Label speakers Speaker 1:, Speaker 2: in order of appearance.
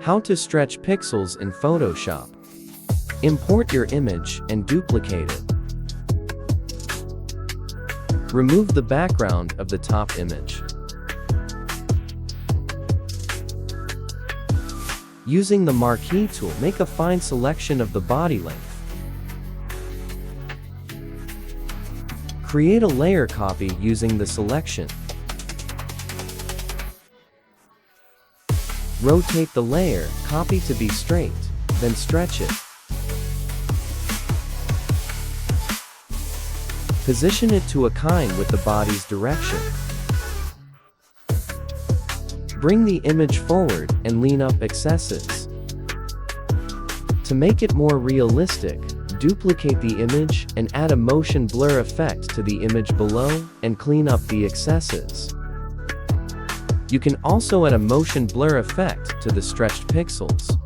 Speaker 1: How to stretch pixels in Photoshop. Import your image and duplicate it. Remove the background of the top image. Using the marquee tool, make a fine selection of the body length. Create a layer copy using the selection. Rotate the layer copy to be straight, then stretch it. Position it to align with the body's direction. Bring the image forward and lean up excesses. To make it more realistic, duplicate the image and add a motion blur effect to the image below and clean up the excesses. You can also add a motion blur effect to the stretched pixels.